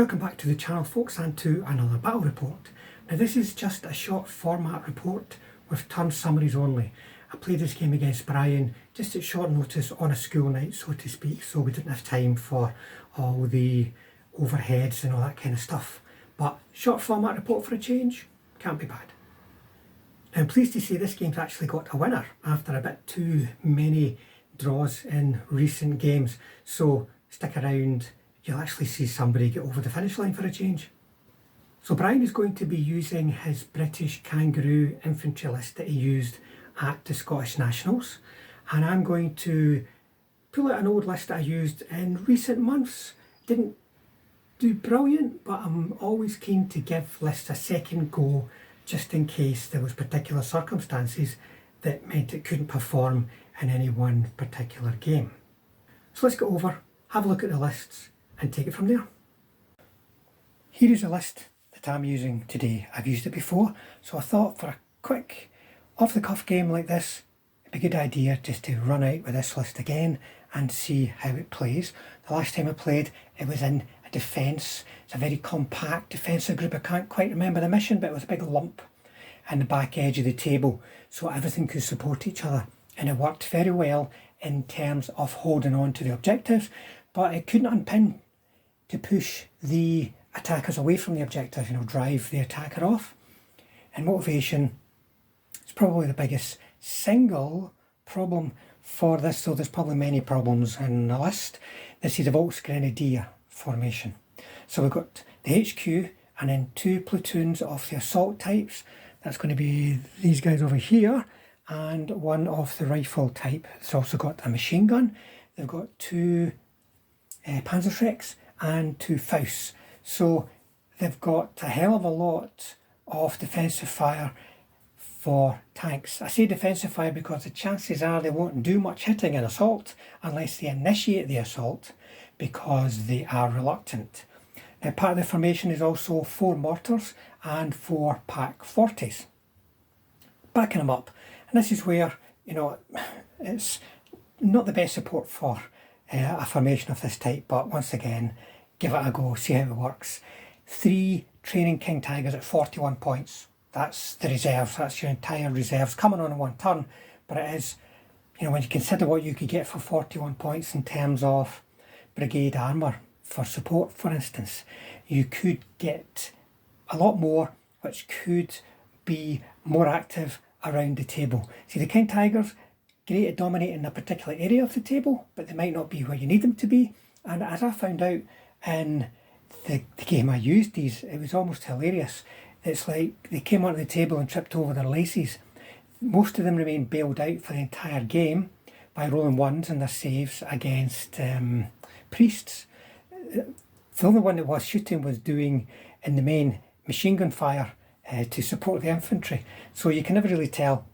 Welcome back to the channel, folks, and to another battle report. Now this is just a short format report with turn summaries only. I played this game against Brian just at short notice on a school night, so to speak, so we didn't have time for all the overheads and all that kind of stuff. But short format report for a change, can't be bad. I'm pleased to say this game's actually got a winner after a bit too many draws in recent games, so stick around. You'll actually see somebody get over the finish line for a change. So Brian is going to be using his British Kangaroo infantry list that he used at the Scottish Nationals, and I'm going to pull out an old list that I used in recent months. Didn't do brilliant, but I'm always keen to give lists a second go just in case there was particular circumstances that meant it couldn't perform in any one particular game. So let's go over, have a look at the lists and take it from there. Here is a list that I'm using today. I've used it before, so I thought for a quick off-the-cuff game like this, it'd be a good idea just to run out with this list again and see how it plays. The last time I played, it was in a defence. It's a very compact defensive group. I can't quite remember the mission, but it was a big lump in the back edge of the table, so everything could support each other. And it worked very well in terms of holding on to the objectives, but it couldn't unpin to push the attackers away from the objective, drive the attacker off. And motivation is probably the biggest single problem for this, so there's probably many problems in the list. This is a Volks Grenadier formation. So we've got the HQ and then two platoons of the assault types. That's going to be these guys over here, and one of the rifle type. It's also got a machine gun. They've got two Panzerschrecks and two Fausts. So they've got a hell of a lot of defensive fire for tanks. I say defensive fire because the chances are they won't do much hitting in assault unless they initiate the assault because they are reluctant. Now, part of the formation is also 4 mortars and 4 Pak 40s. Backing them up. And this is where, it's not the best support for a formation of this type, but once again, give it a go, see how it works. 3 training King Tigers at 41 points. That's the reserves, that's your entire reserves coming on in one turn, but it is, when you consider what you could get for 41 points in terms of brigade armour for support, for instance, you could get a lot more, which could be more active around the table. See, the King Tigers, great at dominating a particular area of the table, but they might not be where you need them to be. And as I found out in the game I used these, it was almost hilarious. It's like they came onto the table and tripped over their laces. Most of them remained bailed out for the entire game by rolling ones in their saves against priests. The only one that was shooting was doing, in the main, machine gun fire to support the infantry. So you can never really tell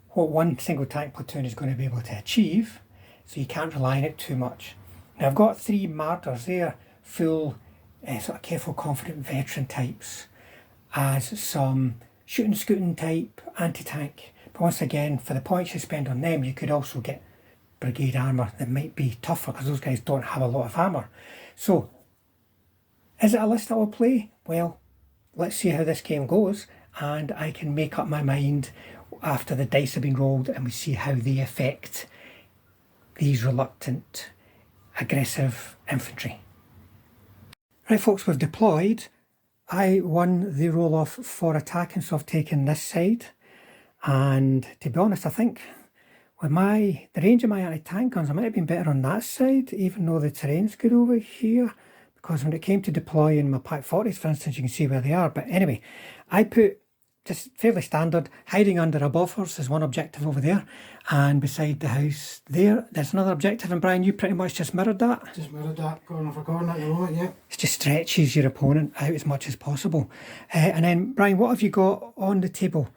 what one single tank platoon is going to be able to achieve, so you can't rely on it too much. Now I've got 3 martyrs there, full sort of careful, confident veteran types, as some shooting, scooting type anti-tank. But once again, for the points you spend on them, you could also get brigade armour that might be tougher because those guys don't have a lot of armour. So, is it a list I will play? Well, let's see how this game goes, and I can make up my mind after the dice have been rolled and we see how they affect these reluctant, aggressive infantry. Right folks, we've deployed. I won the roll off for attacking, so I've taken this side, and to be honest, I think with the range of my anti-tank guns, I might have been better on that side, even though the terrain's good over here, because when it came to deploying my Pak 40s, for instance, you can see where they are. But anyway, I put just fairly standard, hiding under a buffers is one objective over there, and beside the house there's another objective, and Brian, you pretty much just mirrored that. Just mirrored that, corner for corner at the moment, yeah. It just stretches your opponent out as much as possible. And then, Brian, what have you got on the table?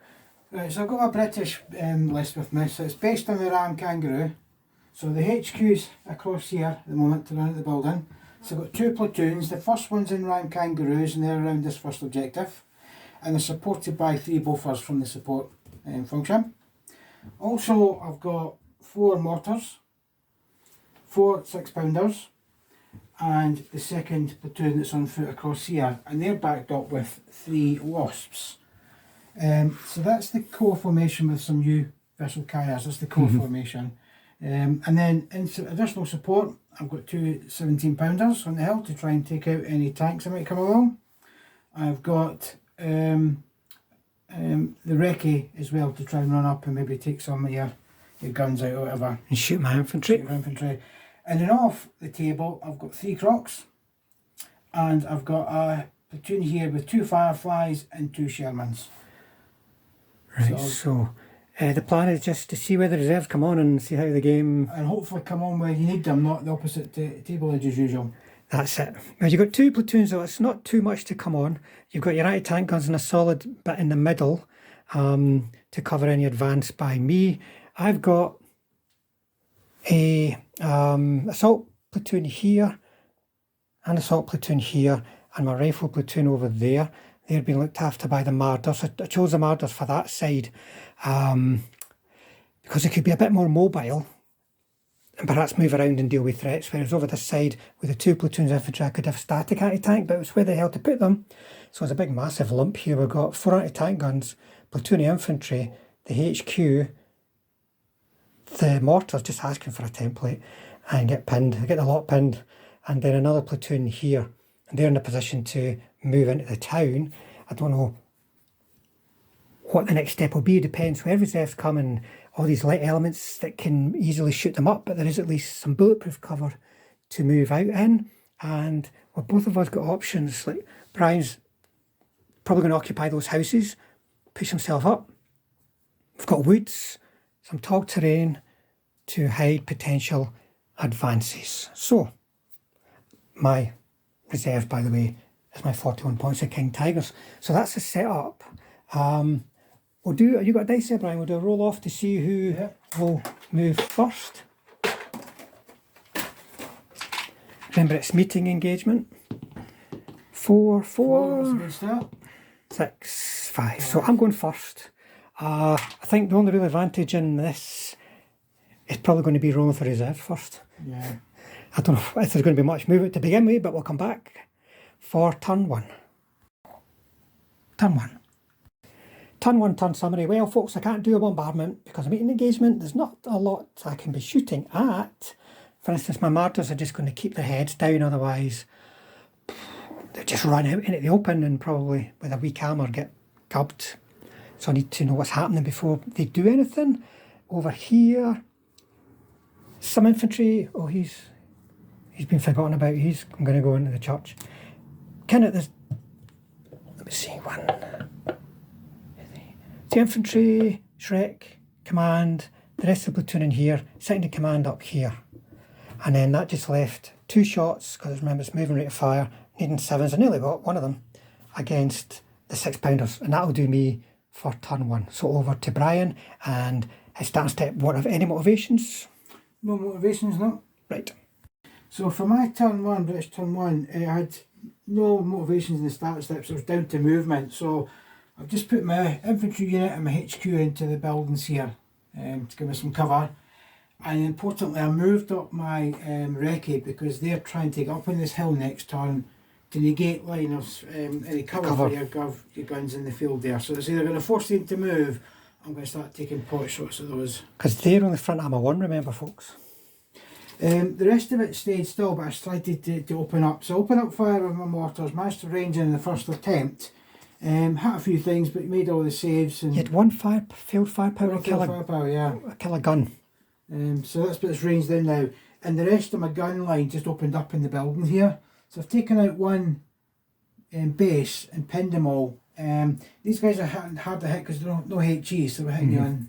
Right, so I've got a British list with me, so it's based on the Ram Kangaroo. So the HQ's across here at the moment around the building. So I've got 2 platoons, the first one's in Ram Kangaroos and they're around this first objective. And they're supported by 3 buffers from the support function. Also, I've got 4 mortars, 4 6-pounders, and the second platoon that's on foot across here, and they're backed up with 3 wasps. So that's the core formation with some new vessel carriers. That's the core formation. And then in additional support, I've got 2 17-pounders on the hill to try and take out any tanks that might come along. I've got the recce as well to try and run up and maybe take some of your guns out or whatever. And shoot my infantry. Shoot my infantry. And then off the table, I've got 3 crocs, and I've got a platoon here with 2 fireflies and 2 Shermans. Right, so the plan is just to see where the reserves come on and see how the game... And hopefully come on where you need them, not the opposite table edge as usual. That's it. Now you've got 2 platoons, so it's not too much to come on. You've got your anti-tank guns and a solid bit in the middle to cover any advance by me. I've got a assault platoon here, and assault platoon here, and my rifle platoon over there. They're being looked after by the Marders. I chose the Marders for that side because they could be a bit more mobile and perhaps move around and deal with threats, whereas over this side with the 2 platoons infantry I could have static anti-tank, but it was where the hell to put them. So it's a big massive lump here. We've got 4 anti-tank guns, platoon of infantry, the HQ, the mortars just asking for a template and get pinned. I get the lot pinned, and then another platoon here, and they're in a position to move into the town. I don't know what the next step will be. It depends where reserves come and all these light elements that can easily shoot them up, but there is at least some bulletproof cover to move out in. And well, both of us got options. Like Brian's probably going to occupy those houses, push himself up. We've got woods, some tall terrain to hide potential advances. So my reserve, by the way, is my 41 points of King Tigers. So that's the setup. We'll do. You got a dice there, Brian? We'll do a roll off to see who will move first. Remember, it's meeting engagement. 4, 4, 6, 5. So I'm going first. I think the only real advantage in this is probably going to be rolling for reserve first. Yeah. I don't know if there's going to be much movement to begin with, but we'll come back for turn 1. Turn 1. Turn 1, turn summary. Well, folks, I can't do a bombardment because I'm meeting engagement. There's not a lot I can be shooting at. For instance, my Marders are just going to keep their heads down, otherwise they'll just run out into the open and probably with a weak armour get gubbed. So I need to know what's happening before they do anything. Over here, some infantry. Oh, he's been forgotten about. I'm going to go into the church. Kind of this. Let me see. 1. The infantry, Shrek, command. The rest of the platoon in here. Second in command up here. And then that just left 2 shots because remember it's moving rate of fire. Needing 7s. I nearly got one of them against the 6-pounders, and that'll do me for turn 1. So over to Brian, and his start step. What have any motivations? No motivations, no. Right. So for my turn 1, British turn 1, I had no motivations in the start steps. It was down to movement. So I've just put my infantry unit and my HQ into the buildings here to give me some cover. And importantly, I moved up my recce because they're trying to get up on this hill next turn to negate line of any cover for your guns in the field there. So it's either going to force them to move, I'm going to start taking pot shots at those. Because they're on the front armour 1, remember, folks. The rest of it stayed still, but I started to open up. So open up fire with my mortars, managed to range in the first attempt. Hit a few things, but made all the saves. And you had 1 failed firepower kill a gun. So that's what it's ranged in now. And the rest of my gun line just opened up in the building here. So I've taken out 1 base and pinned them all. These guys are hard to hit because they're no HE, so we're hitting you on.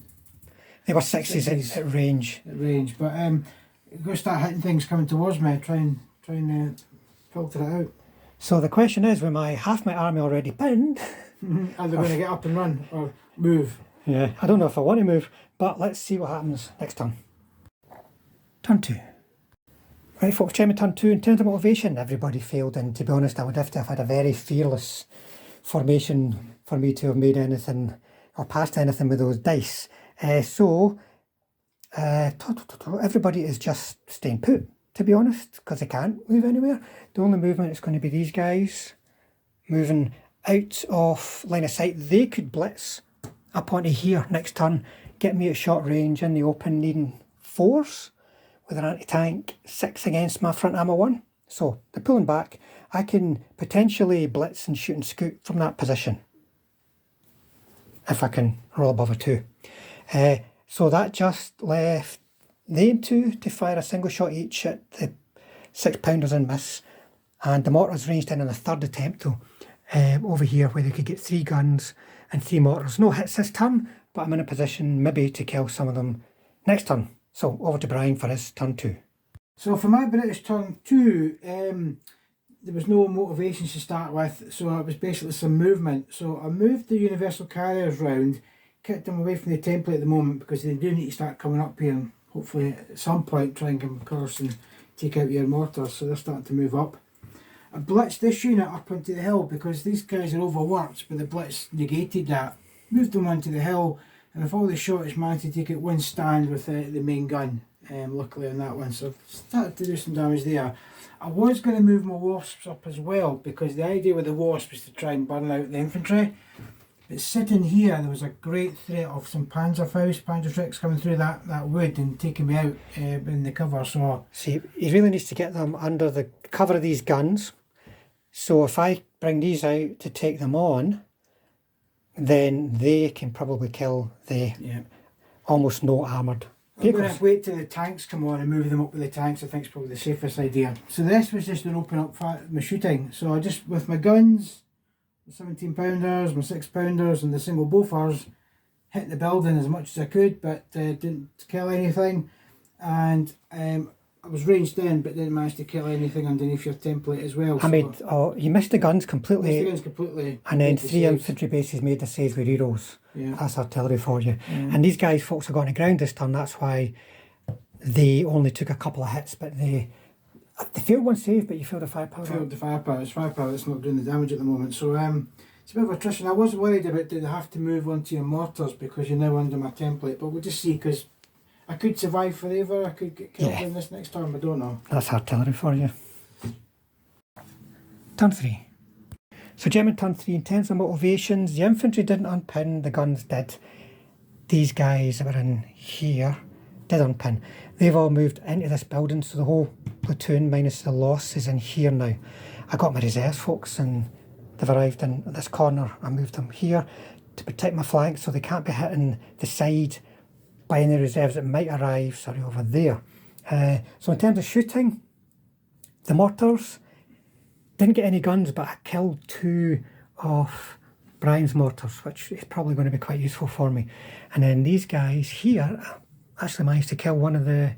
They were 60s at range. At range, but I'm going to start hitting things coming towards me, try and filter it out. So the question is, with half my army already pinned, are they going to get up and run or move? Yeah, I don't know if I want to move, but let's see what happens next turn. Turn 2. Right, folks, check my turn 2. In terms of motivation, everybody failed, and to be honest, I would have to have had a very fearless formation for me to have made anything or passed anything with those dice. So everybody is just staying put, to be honest, because they can't move anywhere. The only movement is going to be these guys moving out of line of sight. They could blitz up onto here next turn, get me at short range in the open, needing 4s with an anti-tank, 6 against my front armour 1. So they're pulling back. I can potentially blitz and shoot and scoot from that position if I can roll above a 2. So that just left they 2 to fire a single shot each at the 6-pounders and miss, and the mortars ranged in on the 3rd attempt though, over here where they could get 3 guns and 3 mortars. No hits this turn, but I'm in a position maybe to kill some of them next turn. So over to Brian for his turn 2. So for my British turn 2, there was no motivations to start with, so it was basically some movement. So I moved the universal carriers round, kept them away from the template at the moment because they do need to start coming up here and hopefully at some point try and come across and take out your mortars, so they're starting to move up. I blitzed this unit up onto the hill because these guys are overworked, but the blitz negated that. Moved them onto the hill, and with all the shots managed to take out one stand with the main gun, luckily on that one, so I've started to do some damage there. I was going to move my wasps up as well because the idea with the wasp was to try and burn out the infantry. But sitting here, there was a great threat of some Panzerschrecks coming through that wood and taking me out in the cover. So see, he really needs to get them under the cover of these guns. So if I bring these out to take them on, then they can probably kill the almost no armoured vehicles. I'm going to wait till the tanks come on and move them up with the tanks. I think it's probably the safest idea. So this was just an open up my shooting. So I just, with my guns, the 17-pounders, my 6-pounders and the single Bofors, hit the building as much as I could, but didn't kill anything. And I was ranged in, but didn't manage to kill anything underneath your template as well. You missed the guns completely. Missed the guns completely. And then 3 infantry bases made the saves with rerows. Yeah. That's artillery for you. And these guys, folks, are going to ground this turn. That's why they only took a couple of hits, but they failed one save, but you failed the firepower. Failed the firepower. It's firepower that's not doing the damage at the moment. So it's a bit of attrition. I was worried about did they have to move onto your mortars because you're now under my template, but we'll just see, because I could survive forever. I could get killed in this next turn, I don't know. That's artillery for you. Turn 3. So German turn 3, in terms of motivations, the infantry didn't unpin, the guns did. These guys that were in here did unpin. They've all moved into this building, so the whole platoon minus the loss is in here now. I got my reserves, folks, and they've arrived in this corner. I moved them here to protect my flank so they can't be hitting the side by any reserves that might arrive, over there. So in terms of shooting, the mortars didn't get any guns, but I killed 2 of Brian's mortars, which is probably going to be quite useful for me. And then these guys here, I actually managed to kill one of the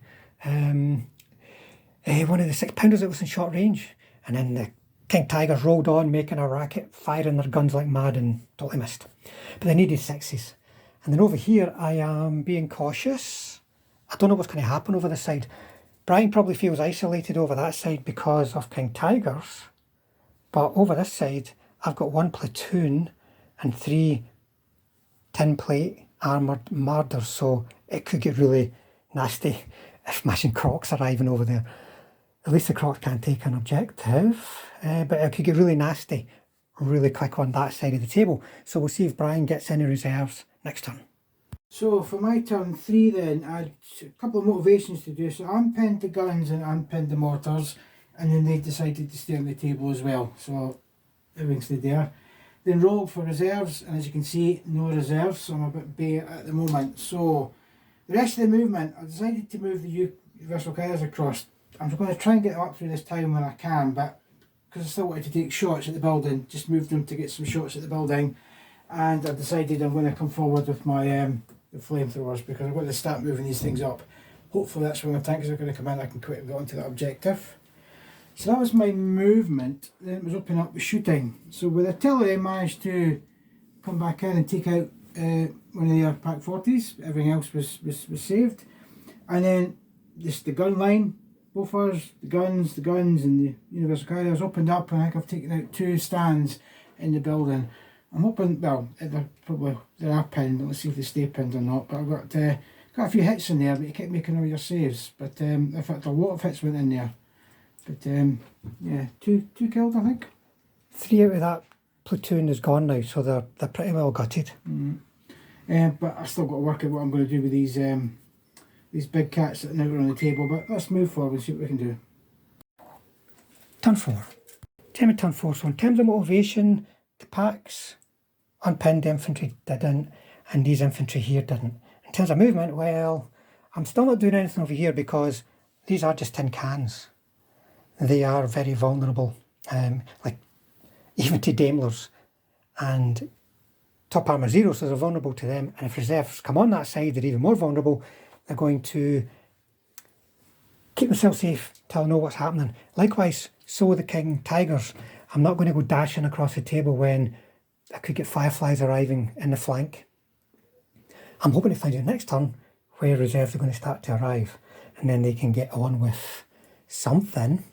6-pounders that was in short range. And then the King Tigers rolled on, making a racket, firing their guns like mad, and totally missed. But they needed 6s. And then over here, I am being cautious. I don't know what's going to happen over this side. Brian probably feels isolated over that side because of King Tigers. But over this side, I've got 1 platoon and 3 tin plate armoured murders. So it could get really nasty if Mission Croc's arriving over there. At least the Crocs can't take an objective. But it could get really nasty really quick on that side of the table. So we'll see if Brian gets any reserves next turn. So for my turn 3 then, I had a couple of motivations to do. So I unpinned the guns and unpinned the mortars, and then they decided to stay on the table as well. So everything stayed there. Then rolled for reserves, and as you can see, no reserves, so I'm a bit bare at the moment. So the rest of the movement, I decided to move the universal carriers across. I'm going to try and get them up through this town when I can, but because I still wanted to take shots at the building, just moved them to get some shots at the building. And I decided I'm going to come forward with my the flamethrowers, because I'm going to start moving these things up. Hopefully that's when the tanks are going to come in, I can quickly get onto that objective. So that was my movement. Then it was opening up with shooting. So with artillery I managed to come back in and take out one of their Pack 40s. Everything else was saved. And then just the gun line, Bofors, the guns and the universal carriers opened up, and I think I've taken out 2 stands in the building. I'm hoping, well, they are pinned, let's see if they stay pinned or not, but I've got Got a few hits in there, but you kept making all your saves. But in fact, a lot of hits went in there. But yeah, two killed, I think. 3 out of that platoon is gone now, so they're pretty well gutted. But I still got to work out what I'm going to do with these big cats sitting out on the table. But let's move forward and see what we can do. Turn 4. Turn 4. So in terms of motivation, the packs unpinned, the infantry didn't, and these infantry here didn't. In terms of movement, well, I'm still not doing anything over here because these are just tin cans. They are very vulnerable, like even to Daimlers, and top armour 0, so they're vulnerable to them. And if reserves come on that side, they're even more vulnerable. They're going to keep themselves safe till I know what's happening. Likewise, so the King Tigers. I'm not going to go dashing across the table when I could get fireflies arriving in the flank. I'm hoping to find out next turn where reserves are going to start to arrive, and then they can get on with something.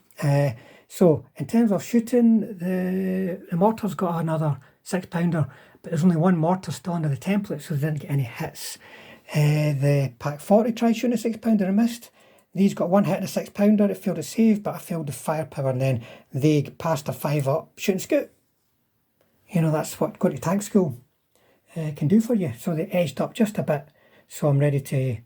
So in terms of shooting, the mortar's got another 6-pounder, but there's only one mortar still under the template, so they didn't get any hits. The Pack 40 tried shooting a 6-pounder and missed. These got one hit and a 6-pounder. It failed to save, but I failed the firepower, and then they passed a 5 up shooting scout. You know, that's what going to tank school can do for you. So they edged up just a bit, so I'm ready to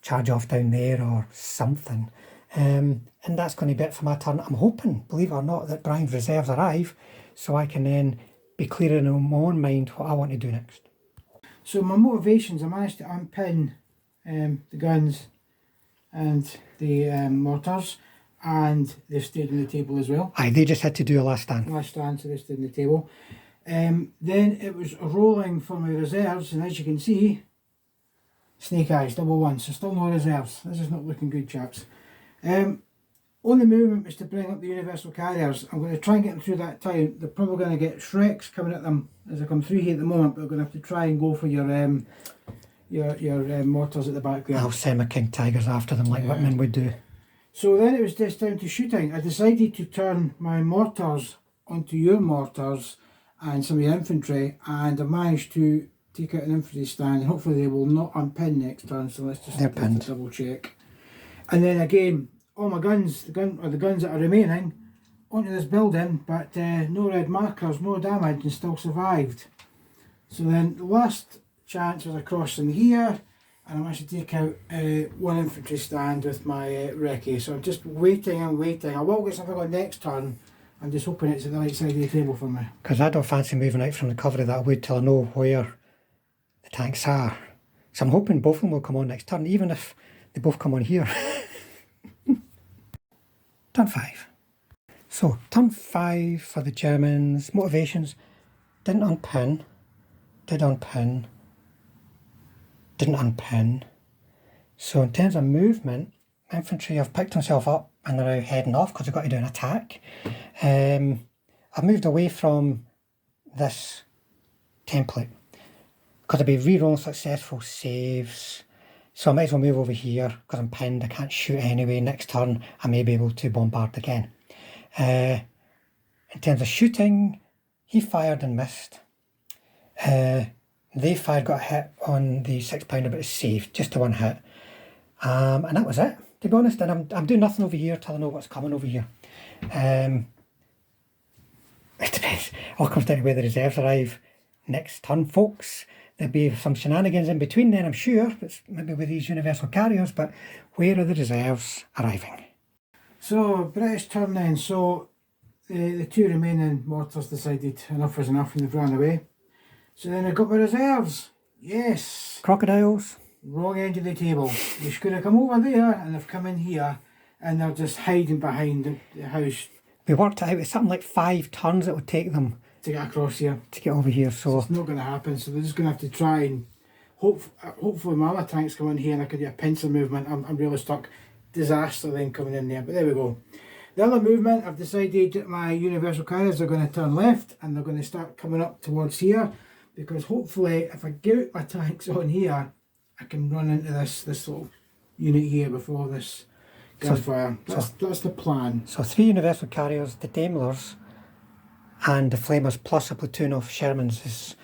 charge off down there or something. And that's going to be it for my turn. I'm hoping, believe it or not, that Brian's reserves arrive, so I can then be clear in my own mind what I want to do next. So my motivations, I managed to unpin the guns and the mortars, and they stayed on the table as well. Aye, they just had to do a last stand. Last stand, so they stayed on the table. Then it was rolling for my reserves, and as you can see, snake eyes, double one, so still no reserves. This is not looking good, chaps. Only movement was to bring up the universal carriers. I'm going to try and get them through that time. They're probably going to get Shreks coming at them as I come through here at the moment, but we're going to have to try and go for your mortars at the back there. I'll send my King Tigers after them like Whitman would do. So then it was just down to shooting. I decided to turn my mortars onto your mortars and some of your infantry, and I managed to take out an infantry stand, and hopefully they will not unpin next turn, so let's just double check. And then again, all my guns, the guns that are remaining, onto this building, but no red markers, no damage, and still survived. So then the last chance was across in here, and I managed to take out one infantry stand with my recce. So I'm just waiting and waiting. I will get something on next turn. I'm just hoping it's at the right side of the table for me. Because I don't fancy moving out from the cover of that wood till I know where the tanks are. So I'm hoping both of them will come on next turn, even if they both come on here. Turn 5. So turn 5 for the Germans. Motivations. Didn't unpin. Did unpin. Didn't unpin. So in terms of movement, infantry have picked themselves up and they're now heading off because they've got to do an attack. I've moved away from this template because I'll be re-rolling successful saves. So I might as well move over here because I'm pinned. I can't shoot anyway. Next turn I may be able to bombard again. In terms of shooting, he fired and missed. They fired, got a hit on the 6-pounder, but it's saved, just the one hit. And that was it, to be honest. And I'm doing nothing over here till I know what's coming over here. It depends. It all comes down to where the reserves arrive next turn, folks. There'll be some shenanigans in between then, I'm sure. It's maybe with these universal carriers, but where are the reserves arriving? So, British turn then. So, the two remaining mortars decided enough was enough and they've ran away. So then I got my reserves. Yes. Crocodiles. Wrong end of the table. They should have come over there and they've come in here and they're just hiding behind the house. We worked it out. It's something like 5 turns it would take them to get across here. To get over here. So it's not going to happen. So they're just going to have to try and hopefully my other tanks come in here and I could do a pincer movement. I'm really stuck. Disaster then coming in there. But there we go. The other movement, I've decided that my universal carriers are going to turn left and they're going to start coming up towards here, because hopefully if I get my tanks on here, I can run into this little unit here before this gunfire. That's the plan. So 3 universal carriers, the Daimlers and the Flamers plus a platoon of Shermans is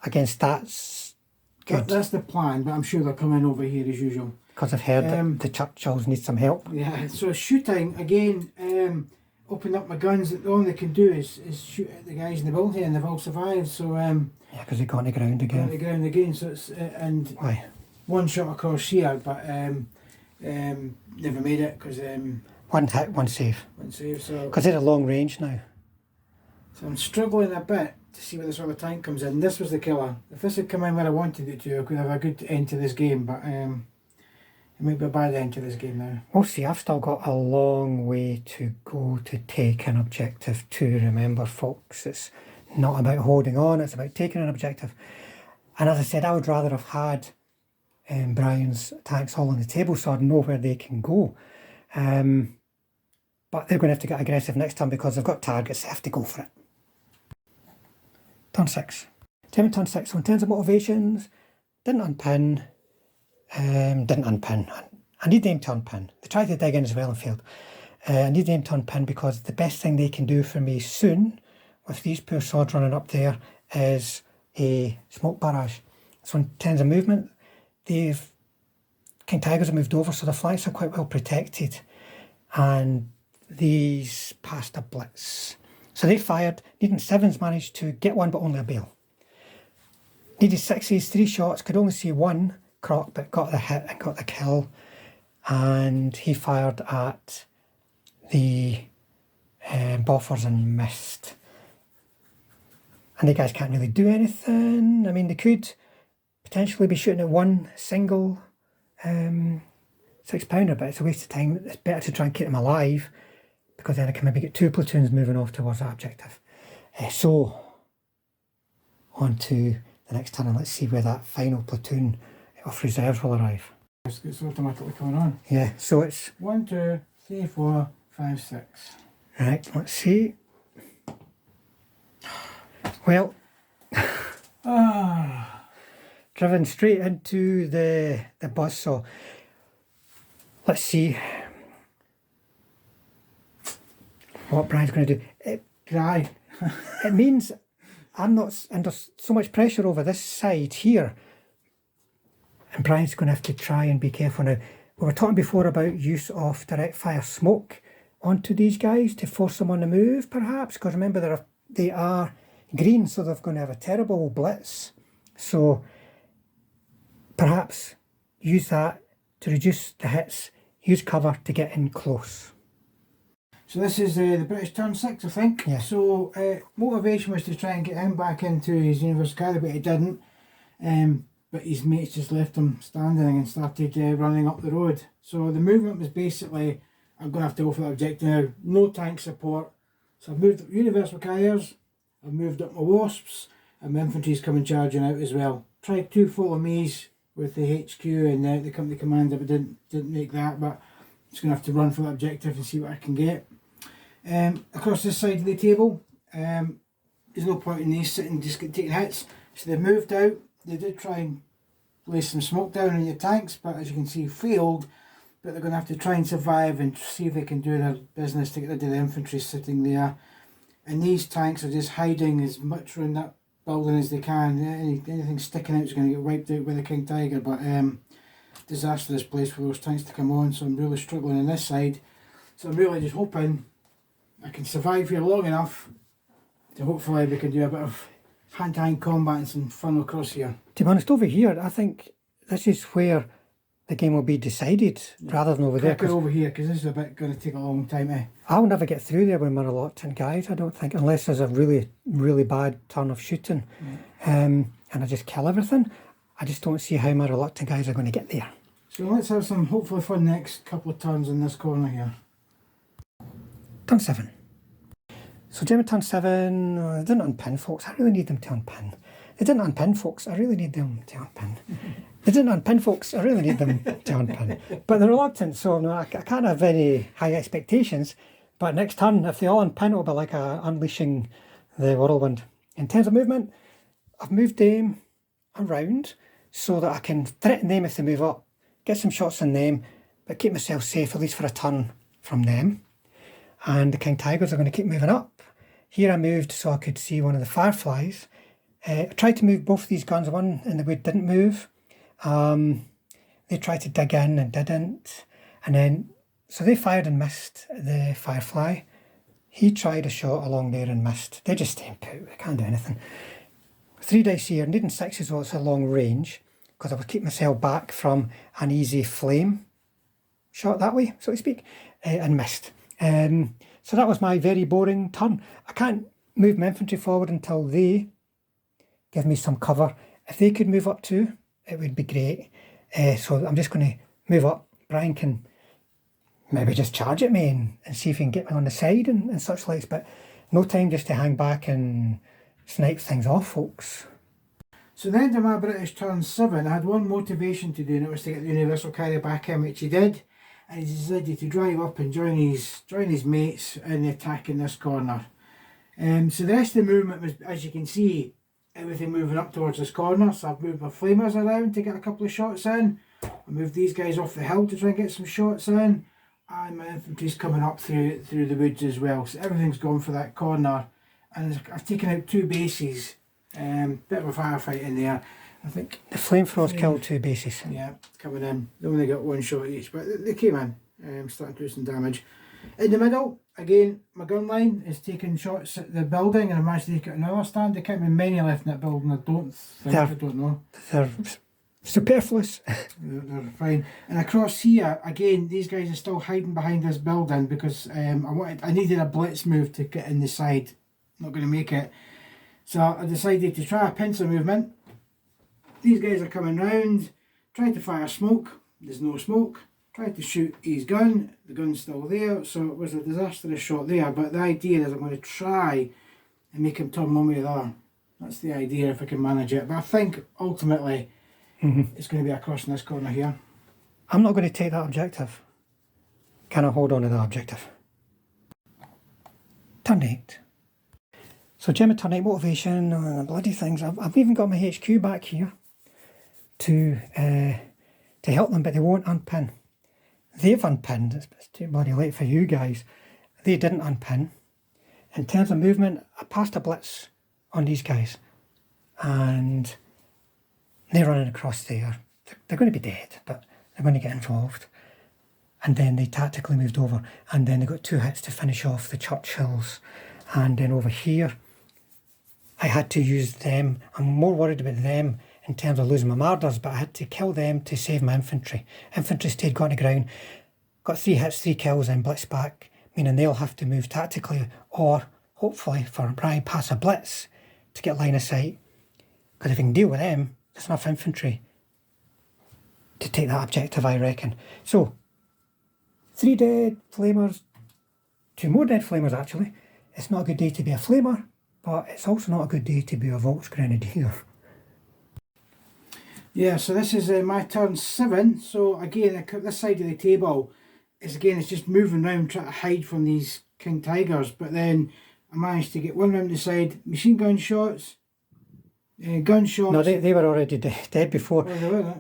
against that Good. That's the plan, but I'm sure they'll come in over here as usual. Because I've heard that the Churchills need some help. Yeah, so shooting, again, open up my guns. All they can do is shoot at the guys in the building and they've all survived. So yeah, because they got on the ground again. on the ground again, so it's, and Why? one shot across here, but never made it because One hit, one save. one save. So Because they're at long range now. I'm struggling a bit to see where this other tank comes in. This was the killer. If this had come in where I wanted it to, I could have a good end to this game, but it might be a bad end to this game now. We'll see. I've still got a long way to go to take an objective too. Remember, folks, it's not about holding on, it's about taking an objective. And as I said, I would rather have had Brian's tanks all on the table so I'd know where they can go. But they're going to have to get aggressive next time because they've got targets, they have to go for it. Turn 6. German turn 6. So in terms of motivations, didn't unpin. I need them to unpin. They tried to dig in as well and failed. I need them to unpin because the best thing they can do for me soon, with these poor swords running up there, is a smoke barrage. So in terms of movement, King Tigers have moved over, so the flanks are quite well protected. And these passed a blitz. So they fired, needing 7s managed to get one but only a bale. Needed 6s, 3 shots, could only see one croc but got the hit and got the kill. And he fired at the buffers and missed. And the guys can't really do anything. I mean, they could potentially be shooting at one single 6-pounder, but it's a waste of time. It's better to try and keep them alive because then I can maybe get 2 platoons moving off towards that objective. So, on to the next turn and let's see where that final platoon of reserves will arrive. It's automatically coming on. Yeah, so it's 1, 2, 3, 4, 5, 6. right. Let's see. Well, driven straight into the buzzsaw. Let's see what Brian's going to do. It means I'm not under so much pressure over this side here. And Brian's going to have to try and be careful now. We were talking before about use of direct fire smoke onto these guys to force them on the move, perhaps. Because remember, they are green, so they're going to have a terrible blitz. So perhaps use that to reduce the hits. Use cover to get in close. So this is the British turn 6, I think. Yeah. So motivation was to try and get him back into his Universal Carry, but he didn't. But his mates just left him standing and started running up the road. So the movement was basically, I'm going to have to go for that objective now. No tank support. So I've moved up Universal Carriers, I've moved up my Wasps, and my infantry's coming charging out as well. Tried 2 follow me's with the HQ and the company commander, but didn't make that. But I'm just going to have to run for that objective and see what I can get. Across this side of the table, there's no point in these sitting just taking hits. So they've moved out. They did try and lay some smoke down on your tanks, but as you can see, failed. But they're going to have to try and survive and see if they can do their business to get rid of the infantry sitting there. And these tanks are just hiding as much around that building as they can. Anything sticking out is going to get wiped out by the King Tiger. But disastrous place for those tanks to come on. So I'm really struggling on this side. So I'm really just hoping I can survive here long enough to hopefully we can do a bit of hand-to-hand combat and some fun across here. To be honest, over here, I think this is where the game will be decided rather than over there. Quicker over here because this is going to take a long time. I'll never get through there with my reluctant guys, I don't think, unless there's a really, really bad turn of shooting and I just kill everything. I just don't see how my reluctant guys are going to get there. So let's have some hopefully fun next couple of turns in this corner here. Turn 7. So German turn 7, they didn't unpin, folks. I really need them to unpin. They didn't unpin, folks. I really need them to unpin. They didn't unpin, folks. I really need them to unpin. But they're reluctant, so no, I can't have any high expectations. But next turn, if they all unpin, it'll be like unleashing the whirlwind. In terms of movement, I've moved them around so that I can threaten them if they move up, get some shots on them, but keep myself safe, at least for a turn from them. And the King Tigers are going to keep moving up. Here I moved so I could see one of the Fireflies I tried to move both these guns. One in the wood didn't move. They tried to dig in and didn't. And then, so they fired and missed the Firefly. He tried a shot along there and missed. They just staying put. They can't do anything. 3 dice here, needing 6s, well, it's a long range, because I would keep myself back from an easy flame shot that way, so to speak, and missed. So that was my very boring turn. I can't move my infantry forward until they give me some cover. If they could move up too, it would be great. So I'm just going to move up. Brian can maybe just charge at me and see if he can get me on the side and such likes, but no time just to hang back and snipe things off, folks. So the end of my British turn 7, I had one motivation to do, and it was to get the universal carrier back in, which he did. And he decided to drive up and join his mates in the attack in this corner. So the rest of the movement was, as you can see, everything moving up towards this corner. So I've moved my flamers around to get a couple of shots in. I moved these guys off the hill to try and get some shots in. And my infantry's coming up through the woods as well. So everything's gone for that corner. And I've taken out 2 bases. Bit of a firefight in there. I think the flamethrowers killed 2 bases. Yeah, coming in. They only got 1 shot each, but they came in, starting to do some damage. In the middle, again, my gun line is taking shots at the building, and I managed to take out another stand. There can't be many left in that building, I don't know. They're superfluous. They're fine. And across here, again, these guys are still hiding behind this building because I needed a blitz move to get in the side. Not going to make it. So I decided to try a pincer movement. These guys are coming round, tried to fire smoke, there's no smoke, tried to shoot his gun, the gun's still there, so it was a disastrous shot there, but the idea is I'm going to try and make him turn one way or the other. That's the idea if I can manage it, but I think ultimately it's going to be across in this corner here. I'm not going to take that objective. Can I hold on to that objective? Turn 8. So Gemma turn 8 motivation, bloody things. I've even got my HQ back here to help them, but they won't unpin. They've unpinned. It's too bloody late for you guys. They didn't unpin. In terms of movement, I passed a blitz on these guys, and they're running across there. They're going to be dead, but they're going to get involved. And then they tactically moved over, and then they got 2 hits to finish off the Churchills. And then over here, I had to use them. I'm more worried about them in terms of losing my marders, but I had to kill them to save my infantry. Infantry stayed, got on the ground, got 3 hits, 3 kills, and blitz back, meaning they'll have to move tactically, or hopefully for Brian pass a blitz to get line of sight. Because if I can deal with them, there's enough infantry to take that objective, I reckon. So, 3 dead flamers, 2 more dead flamers actually. It's not a good day to be a flamer, but it's also not a good day to be a Volks Grenadier. Yeah, so this is my turn 7. So again, this side of the table is it's just moving around trying to hide from these King Tigers. But then I managed to get one round the side, machine gun shots, gunshots. No, they were already dead before. Oh, they were.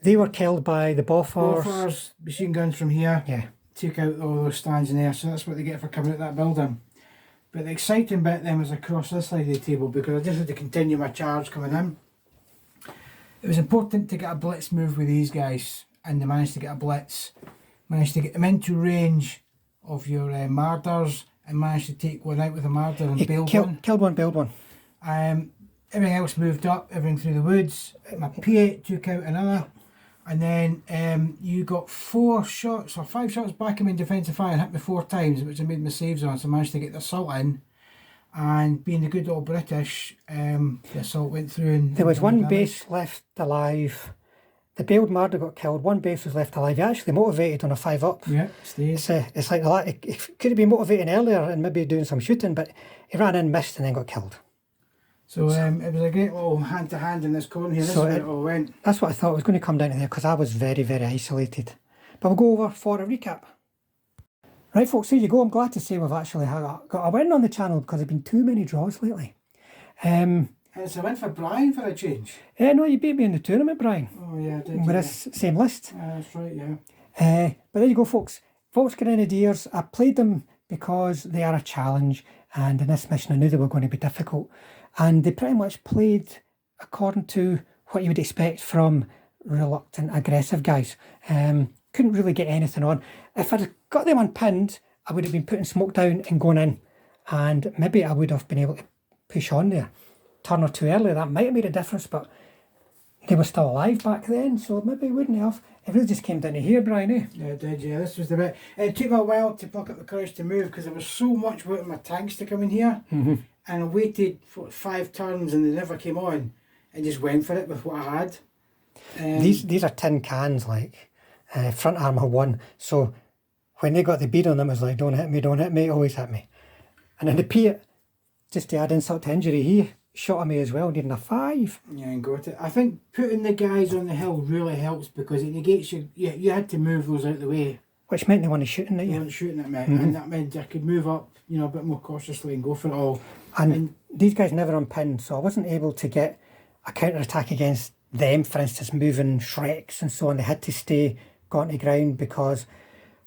They were killed by the Bofors. Machine guns from here. Yeah. Took out all those stands in there, so that's what they get for coming out that building. But the exciting bit then was across this side of the table, because I just had to continue my charge coming in. It was important to get a blitz move with these guys, and they managed to get a blitz. Managed to get them into range of your marders, and managed to take one out with a marder and bailed one. Killed one, bailed one. Everything else moved up, everything through the woods. My P8 took out another. And then you got 4 shots or 5 shots back him in defensive fire and hit me 4 times, which I made my saves on, so I managed to get the assault in. And being the good old British, the assault went through. And there was 1 base left alive. The bailed marder got killed. 1 base was left alive. He actually motivated on a 5-up. Yeah, stays. It's like it could have been motivating earlier and maybe doing some shooting, but he ran in, missed, and then got killed. So it was a great little hand-to-hand in this corner here. This is where it all went. That's what I thought was going to come down to there, because I was very, very isolated. But we'll go over for a recap. Right, folks, there you go. I'm glad to say we've actually got a win on the channel, because there have been too many draws lately. And it's a win for Brian for a change. No, you beat me in the tournament, Brian. Oh, yeah, did you? With this same list. That's right, yeah. But there you go, folks. Volks Grenadiers, I played them because they are a challenge, and in this mission I knew they were going to be difficult. and they pretty much played according to what you would expect from reluctant, aggressive guys. Couldn't really get anything on. If I'd got them unpinned, I would have been putting smoke down and going in, and maybe I would have been able to push on there. Turn or two early, that might have made a difference, but they were still alive back then, so maybe it wouldn't have. It really just came down to here, Brian, eh? Yeah, it did, yeah. This was the bit. It took me a while to pluck up the courage to move because there was so much waiting my tanks to come in here. And I waited for 5 turns and they never came on. I just went for it with what I had. These are tin cans, like front armour 1. So when they got the bead on them, it was like, don't hit me, always hit me. And then the Piet, just to add insult to injury, he shot at me as well, needing a 5. Yeah, and got it. I think putting the guys on the hill really helps because it negates you. You had to move those out of the way. Which meant they weren't shooting at They you. weren't shooting at me, and that meant I could move up, a bit more cautiously and go for it all. And these guys never unpinned, so I wasn't able to get a counter-attack against them, for instance, moving Shreks and so on. They had to stay gone to ground because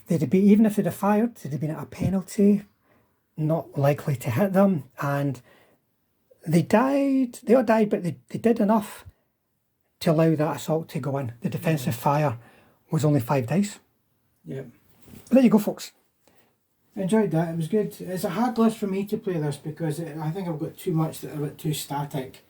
they'd be, even if they'd have fired, they'd have been at a penalty, not likely to hit them. And they all died, but they did enough to allow that assault to go in. The defensive fire was only 5 dice. Yeah. But there you go, folks. I enjoyed that. It was good. It's a hard list for me to play this because I think I've got too much that are a bit too static.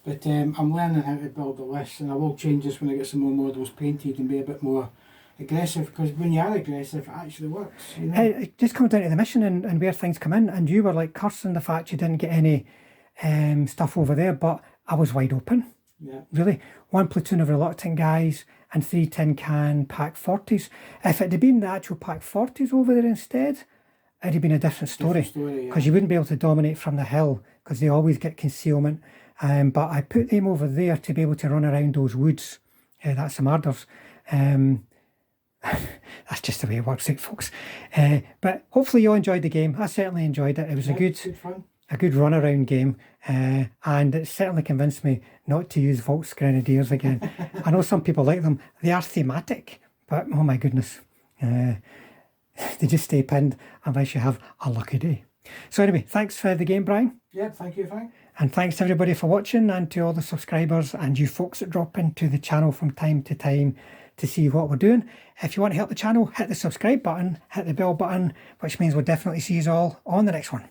But I'm learning how to build a list, and I will change this when I get some more models painted and be a bit more aggressive, because when you are aggressive, it actually works. It just comes down to the mission and where things come in, and you were like cursing the fact you didn't get any stuff over there, but I was wide open. Yeah. Really. 1 platoon of reluctant guys and 3 tin can pack 40s. If it had been the actual pack 40s over there instead, it'd have been a different story. Because you wouldn't be able to dominate from the hill, because they always get concealment. But I put them over there to be able to run around those woods. That's some ardors. That's just the way it works out, folks. But hopefully you all enjoyed the game. I certainly enjoyed it. It was a good run around game, and it certainly convinced me not to use Volks Grenadiers again. I know some people like them. They are thematic, but oh my goodness, they just stay pinned unless you have a lucky day. So anyway, thanks for the game, Brian. Yeah, thank you, Frank. And thanks to everybody for watching, and to all the subscribers and you folks that drop into the channel from time to time to see what we're doing. If you want to help the channel, hit the subscribe button, hit the bell button, which means we'll definitely see you all on the next one.